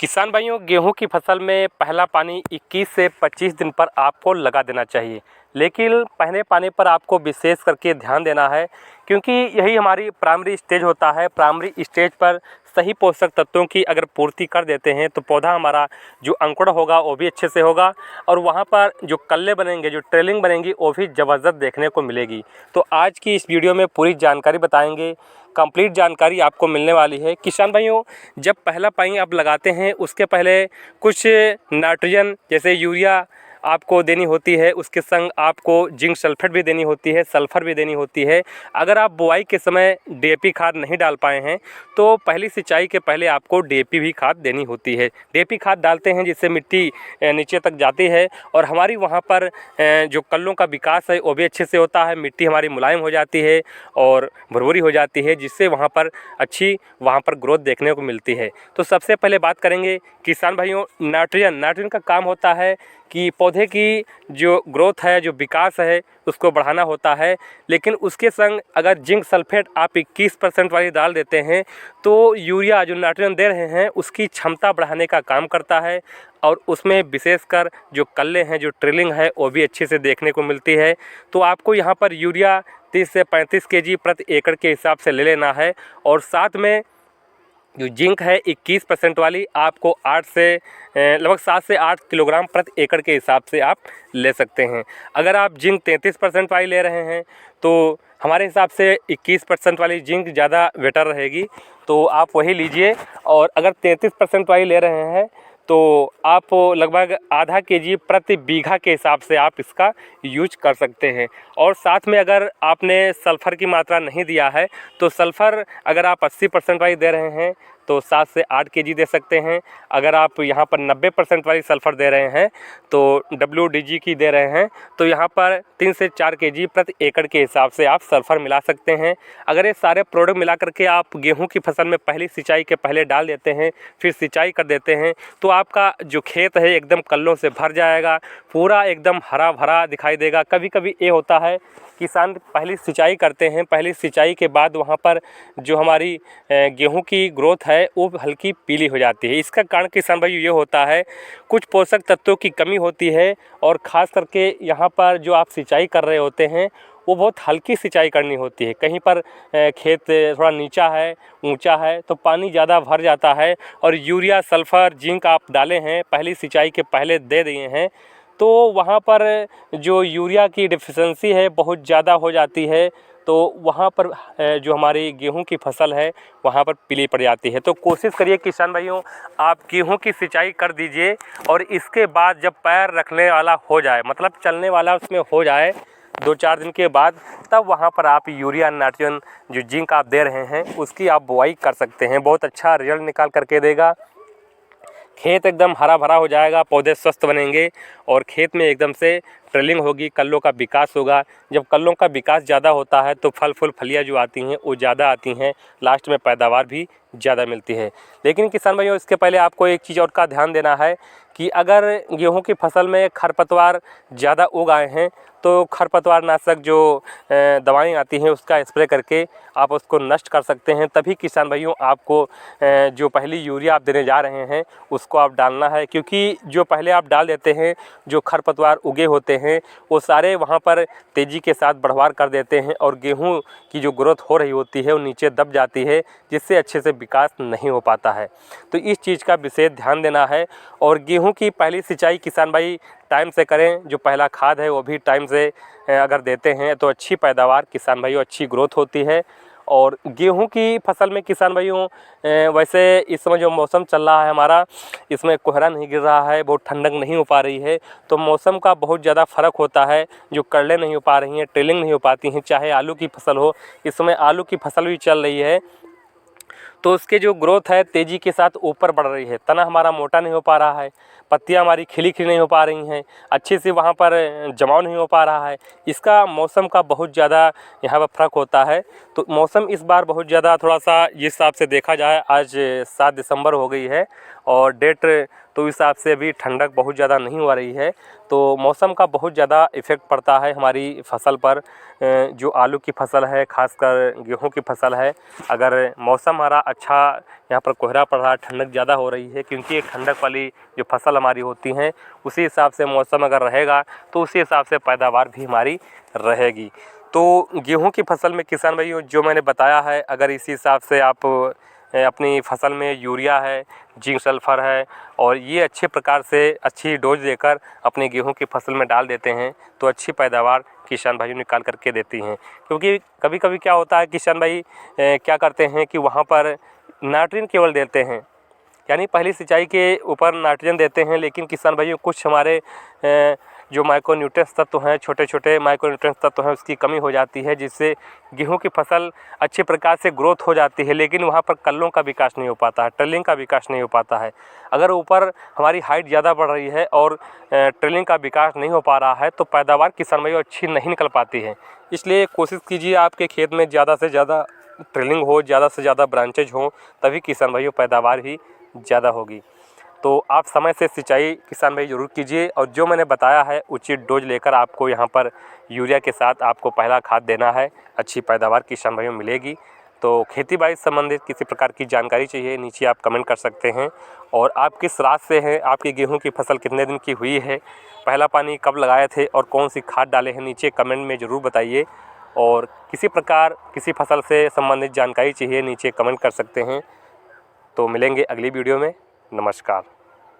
किसान भाइयों, गेहूं की फसल में पहला पानी 21 से 25 दिन पर आपको लगा देना चाहिए। लेकिन पहले पानी पर आपको विशेष करके ध्यान देना है, क्योंकि यही हमारी प्राइमरी स्टेज होता है। प्राइमरी स्टेज पर सही पोषक तत्वों की अगर पूर्ति कर देते हैं तो पौधा हमारा जो अंकुर होगा वो भी अच्छे से होगा, और वहाँ पर जो कल्ले बनेंगे, जो ट्रेलिंग बनेंगी, वो भी ज़बरदस्त देखने को मिलेगी। तो आज की इस वीडियो में पूरी जानकारी बताएंगे, कंप्लीट जानकारी आपको मिलने वाली है। किसान भाइयों, जब पहला पानी आप लगाते हैं उसके पहले कुछ नाइट्रोजन जैसे यूरिया आपको देनी होती है, उसके संग आपको जिंक सल्फेट भी देनी होती है, सल्फ़र भी देनी होती है। अगर आप बुआई के समय डीएपी खाद नहीं डाल पाए हैं तो पहली सिंचाई के पहले आपको डीएपी भी खाद देनी होती है। डीएपी खाद डालते हैं जिससे मिट्टी नीचे तक जाती है और हमारी वहाँ पर जो कल्लों का विकास है वो भी अच्छे से होता है। मिट्टी हमारी मुलायम हो जाती है और भुरभुरी हो जाती है, जिससे वहाँ पर अच्छी ग्रोथ देखने को मिलती है। तो सबसे पहले बात करेंगे किसान भाइयों, नाइट्रोजन का काम होता है कि पौधे की जो ग्रोथ है, जो विकास है, उसको बढ़ाना होता है। लेकिन उसके संग अगर जिंक सल्फेट आप 21% वाली डाल देते हैं तो यूरिया जो नाइट्रोजन दे रहे हैं उसकी क्षमता बढ़ाने का काम करता है, और उसमें विशेषकर जो कल्ले हैं, जो ट्रेलिंग है, वो भी अच्छे से देखने को मिलती है। तो आपको यहाँ पर यूरिया 30 से 35 केजी प्रति एकड़ के हिसाब से ले लेना है, और साथ में जो जिंक है 21% वाली आपको 8 से लगभग 7 से 8 किलोग्राम प्रति एकड़ के हिसाब से आप ले सकते हैं। अगर आप जिंक 33% वाली ले रहे हैं तो हमारे हिसाब से 21% वाली जिंक ज़्यादा बेटर रहेगी, तो आप वही लीजिए। और अगर 33% वाली ले रहे हैं तो आप लगभग आधा केजी प्रति बीघा के हिसाब से आप इसका यूज कर सकते हैं। और साथ में अगर आपने सल्फ़र की मात्रा नहीं दिया है तो सल्फ़र अगर आप 80% वाली दे रहे हैं तो 7 से 8 केजी दे सकते हैं। अगर आप यहाँ पर 90% वाली सल्फ़र दे रहे हैं तो WDG की दे रहे हैं तो यहाँ पर 3 से 4 केजी प्रति एकड़ के हिसाब से आप सल्फ़र मिला सकते हैं। अगर ये सारे प्रोडक्ट मिला करके आप गेहूं की फसल में पहली सिंचाई के पहले डाल देते हैं, फिर सिंचाई कर देते हैं, तो आपका जो खेत है एकदम कल्लों से भर जाएगा, पूरा एकदम हरा भरा दिखाई देगा। कभी कभी ये होता है किसान पहली सिंचाई करते हैं, पहली सिंचाई के बाद वहाँ पर जो हमारी गेहूं की ग्रोथ है वो हल्की पीली हो जाती है। इसका कारण किसान भाई ये होता है, कुछ पोषक तत्वों की कमी होती है, और ख़ास करके यहाँ पर जो आप सिंचाई कर रहे होते हैं वो बहुत हल्की सिंचाई करनी होती है। कहीं पर खेत थोड़ा नीचा है, ऊंचा है, तो पानी ज़्यादा भर जाता है, और यूरिया सल्फ़र जिंक आप डाले हैं पहली सिंचाई के पहले दे दिए हैं तो वहाँ पर जो यूरिया की डिफिशेंसी है बहुत ज़्यादा हो जाती है, तो वहाँ पर जो हमारी गेहूं की फसल है वहाँ पर पीली पड़ जाती है। तो कोशिश करिए किसान भाइयों, आप गेहूं की सिंचाई कर दीजिए, और इसके बाद जब पैर रखने वाला हो जाए, मतलब चलने वाला उसमें हो जाए 2-4 दिन के बाद, तब वहाँ पर आप यूरिया नाइट्रोजन जो जिंक आप दे रहे हैं उसकी आप बुआई कर सकते हैं। बहुत अच्छा रिजल्ट निकाल करके देगा। खेत एकदम हरा भरा हो जाएगा, पौधे स्वस्थ बनेंगे, और खेत में एकदम से ट्रेलिंग होगी, कल्लों का विकास होगा। जब कल्लों का विकास ज़्यादा होता है तो फल फूल फलियाँ जो आती हैं वो ज़्यादा आती हैं, लास्ट में पैदावार भी ज़्यादा मिलती है। लेकिन किसान भाइयों, इसके पहले आपको एक चीज़ और का ध्यान देना है कि अगर गेहूं की फसल में खरपतवार ज़्यादा उग आए हैं तो खरपतवार नाशक जो दवाएं आती हैं उसका स्प्रे करके आप उसको नष्ट कर सकते हैं। तभी किसान भाइयों आपको जो पहली यूरिया आप देने जा रहे हैं उसको आप डालना है, क्योंकि जो पहले आप डाल देते हैं जो खरपतवार उगे होते हैं वो सारे वहाँ पर तेज़ी के साथ बढ़वार कर देते हैं, और गेहूँ की जो ग्रोथ हो रही होती है वो नीचे दब जाती है, जिससे अच्छे से विकास नहीं हो पाता है। तो इस चीज़ का विशेष ध्यान देना है। और गेहूं की पहली सिंचाई किसान भाई टाइम से करें, जो पहला खाद है वो भी टाइम से अगर देते हैं तो अच्छी पैदावार किसान भाइयों, अच्छी ग्रोथ होती है। और गेहूं की फसल में किसान भाइयों वैसे इस समय जो मौसम चल रहा है हमारा, इसमें कोहरा नहीं गिर रहा है, बहुत ठंडक नहीं हो पा रही है, तो मौसम का बहुत ज़्यादा फ़र्क होता है। जो कल्ले नहीं हो पा रही हैं, ट्रेलिंग नहीं हो पाती हैं, चाहे आलू की फसल हो, इस समय आलू की फसल भी चल रही है, तो उसके जो ग्रोथ है तेज़ी के साथ ऊपर बढ़ रही है। तना हमारा मोटा नहीं हो पा रहा है, पत्तियां हमारी खिली खिली नहीं हो पा रही हैं, अच्छे से वहाँ पर जमाव नहीं हो पा रहा है। इसका मौसम का बहुत ज़्यादा यहाँ पर फ़र्क होता है। तो मौसम इस बार बहुत ज़्यादा थोड़ा सा जिस हिसाब से देखा जाए, आज 7 दिसंबर हो गई है और डेट तो इस हिसाब से अभी ठंडक बहुत ज़्यादा नहीं हो रही है, तो मौसम का बहुत ज़्यादा इफ़ेक्ट पड़ता है हमारी फसल पर। जो आलू की फसल है, खासकर गेहूं की फसल है, अगर मौसम हमारा अच्छा, यहाँ पर कोहरा पड़ रहा है, ठंडक ज़्यादा हो रही है, क्योंकि एक ठंडक वाली जो फसल हमारी होती हैं उसी हिसाब से मौसम अगर रहेगा तो उसी हिसाब से पैदावार भी हमारी रहेगी। तो गेहूं की फसल में किसान भाइयों जो मैंने बताया है, अगर इसी हिसाब से आप अपनी फसल में यूरिया है, जिंक सल्फर है, और ये अच्छे प्रकार से अच्छी डोज देकर अपने गेहूं की फसल में डाल देते हैं तो अच्छी पैदावार किसान भाइयों निकाल करके देती हैं। क्योंकि कभी कभी क्या होता है, किसान भाई क्या करते हैं कि वहाँ पर नाइट्रोजन केवल देते हैं, यानी पहली सिंचाई के ऊपर नाइट्रोजन देते हैं, लेकिन किसान भाइयों कुछ हमारे जो माइक्रोन्यूट्रिएंट्स तत्व हैं, छोटे छोटे माइक्रोन्यूट्रिएंट्स तत्व हैं, उसकी कमी हो जाती है, जिससे गेहूं की फसल अच्छे प्रकार से ग्रोथ हो जाती है, लेकिन वहाँ पर कल्लों का विकास नहीं हो पाता है, ट्रेलिंग का विकास नहीं हो पाता है। अगर ऊपर हमारी हाइट ज़्यादा बढ़ रही है और ट्रेलिंग का विकास नहीं हो पा रहा है तो पैदावार किसान भाइयों अच्छी नहीं निकल पाती है। इसलिए कोशिश कीजिए आपके खेत में ज़्यादा से ज़्यादा ट्रेलिंग हो, ज़्यादा से ज़्यादा ब्रांचेज हो, तभी किसान भाइयों पैदावार भी ज़्यादा होगी। तो आप समय से सिंचाई किसान भाई ज़रूर कीजिए, और जो मैंने बताया है उचित डोज लेकर आपको यहाँ पर यूरिया के साथ आपको पहला खाद देना है, अच्छी पैदावार किसान भाइयों मिलेगी। तो खेती बाड़ी से संबंधित किसी प्रकार की जानकारी चाहिए, नीचे आप कमेंट कर सकते हैं। और आप किस राज्य से हैं, आपकी गेहूं की फसल कितने दिन की हुई है, पहला पानी कब लगाए थे और कौन सी खाद डाले हैं, नीचे कमेंट में ज़रूर बताइए। और किसी प्रकार किसी फसल से संबंधित जानकारी चाहिए, नीचे कमेंट कर सकते हैं। तो मिलेंगे अगली वीडियो में। नमस्कार।